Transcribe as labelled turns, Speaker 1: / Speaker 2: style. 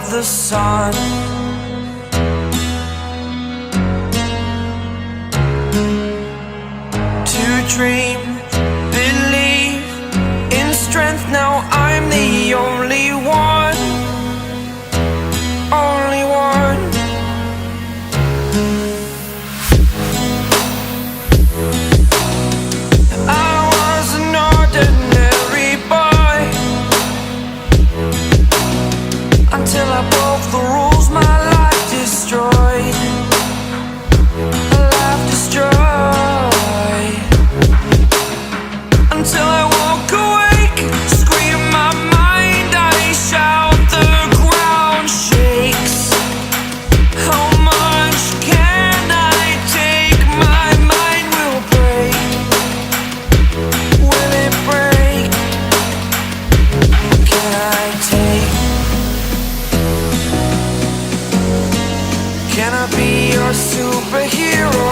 Speaker 1: of the sun. To dream, believe in strength. Now I'm the only one, only one. I was an ordinary boy until I broke the rules. My life destroyed, life destroyed. Until I woke awake, scream my mind, I shout, the ground shakes. How much can I take? My mind will break. Will it break? Can I take? Can I be your superhero?